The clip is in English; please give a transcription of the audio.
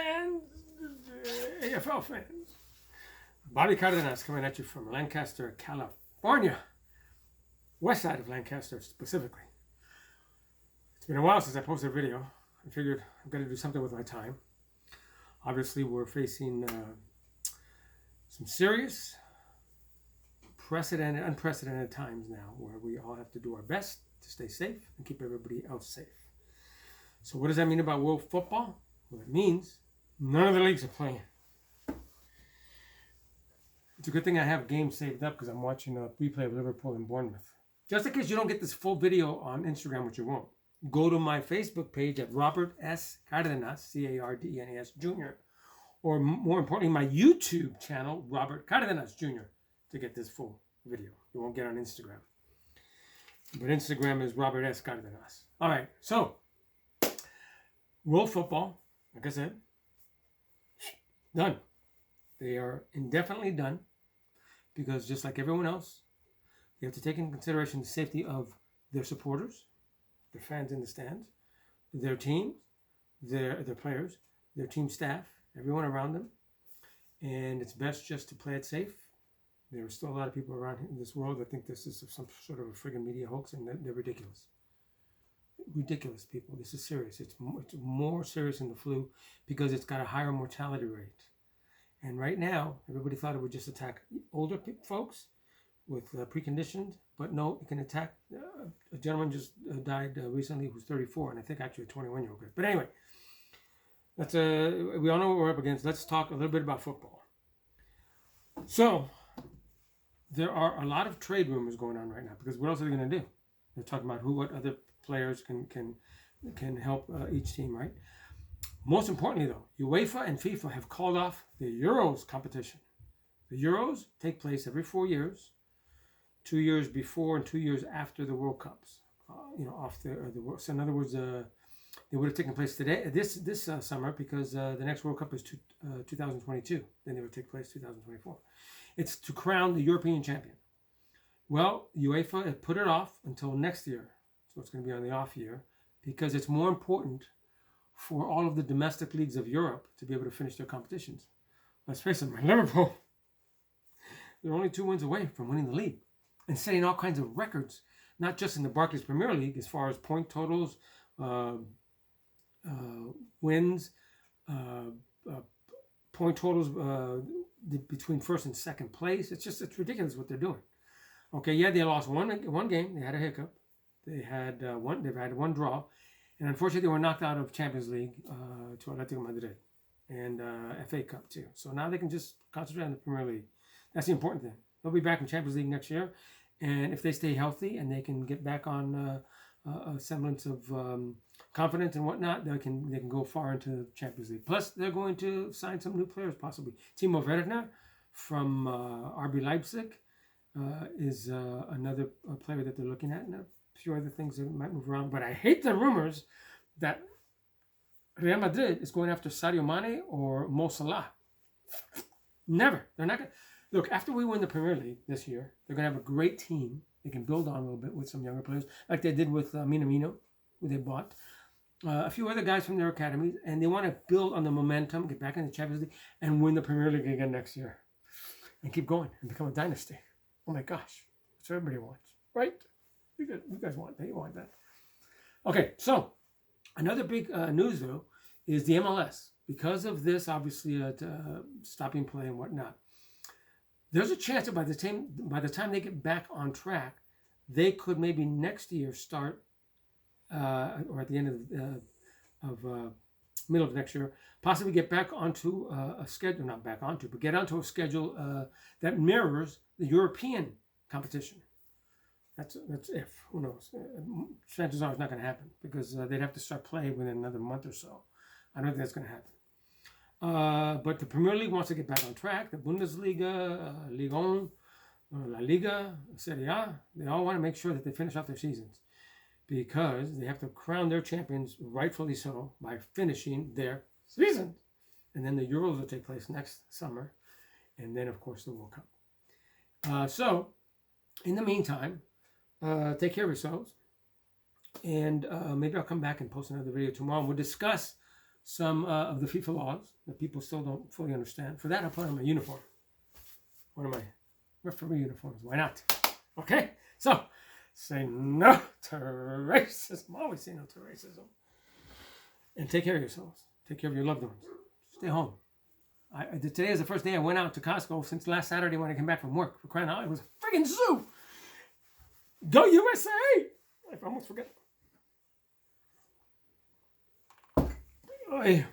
fans, AFL fans. Bobby Cardenas coming at you from Lancaster, California. West side of Lancaster, specifically. It's been a while since I posted a video. I figured I'm going to do something with my time. Obviously, we're facing some serious, unprecedented times now where we all have to do our best to stay safe and keep everybody else safe. So what does that mean about world football? Well, it means none of the leagues are playing. It's a good thing I have games saved up because I'm watching a replay of Liverpool and Bournemouth. Just in case you don't get this full video on Instagram, which you won't, go to my Facebook page at Robert S. Cardenas, Cardenas Jr., or more importantly, my YouTube channel, Robert Cardenas Jr., to get this full video. You won't get on Instagram. But Instagram is Robert S. Cardenas. All right, so world football, like I said, done. They are indefinitely done because just like everyone else, they have to take into consideration the safety of their supporters, their fans in the stands, their teams, their players, their team staff, everyone around them. And it's best just to play it safe. There are still a lot of people around in this world that think this is some sort of a friggin' media hoax, and they're ridiculous. Ridiculous, people. This is serious. It's more serious than the flu because it's got a higher mortality rate. And right now, everybody thought it would just attack older folks with preconditioned, but no, it can attack. A gentleman just died recently who's 34, and I think actually a 21-year-old kid. But anyway, that's we all know what we're up against. Let's talk a little bit about football. So, there are a lot of trade rumors going on right now because what else are they going to do? They're talking about what other players can help each team, right? Most importantly, though, UEFA and FIFA have called off the Euros competition. The Euros take place every 4 years, 2 years before and 2 years after the World Cups. Off the World. So in other words, they would have taken place today, this summer, because the next World Cup is 2022. Then they would take place 2024. It's to crown the European champion. Well, UEFA had put it off until next year, so it's going to be on the off year, because it's more important for all of the domestic leagues of Europe to be able to finish their competitions. Let's face it, Liverpool, they're only 2 wins away from winning the league and setting all kinds of records, not just in the Barclays Premier League as far as point totals, wins, point totals between first and second place. It's ridiculous what they're doing. Okay, yeah, they lost one game. They had a hiccup. They've had one draw. And unfortunately, they were knocked out of Champions League to Atletico Madrid and FA Cup too. So now they can just concentrate on the Premier League. That's the important thing. They'll be back in Champions League next year. And if they stay healthy and they can get back on a semblance of confidence and whatnot, they can go far into the Champions League. Plus, they're going to sign some new players possibly. Timo Werner from RB Leipzig is another player that they're looking at. And a few other things that might move around. But I hate the rumors that Real Madrid is going after Sadio Mane or Mo Salah. Never. They're not going to. Look, after we win the Premier League this year, they're going to have a great team they can build on a little bit with some younger players, like they did with Minamino, who they bought. A few other guys from their academies, and they want to build on the momentum, get back in the Champions League, and win the Premier League again next year. And keep going and become a dynasty. Oh my gosh. That's what everybody wants, right? You guys want that. You want that. Okay, so another big news, though, is the MLS. Because of this, obviously, stopping play and whatnot, there's a chance that by the time they get back on track, they could maybe next year start, or at the end of middle of next year, possibly get back onto a schedule, not back onto, but get onto a schedule that mirrors the European competition. That's if. Who knows? Chances are it's not going to happen because they'd have to start playing within another month or so. I don't think that's going to happen. But the Premier League wants to get back on track. The Bundesliga, Ligue 1, La Liga, Serie A, they all want to make sure that they finish off their seasons because they have to crown their champions, rightfully so, by finishing their seasons. And then the Euros will take place next summer. And then, of course, the World Cup. So, in the meantime, take care of yourselves. And maybe I'll come back and post another video tomorrow. And we'll discuss some of the FIFA laws that people still don't fully understand. For that, I'll put on my uniform. One of my referee uniforms. Why not? Okay? So, say no to racism. Always say no to racism. And take care of yourselves. Take care of your loved ones. Stay home. Today is the first day I went out to Costco since last Saturday when I came back from work. For crying out loud, it was a friggin' zoo. Go USA! I almost forget. Oy.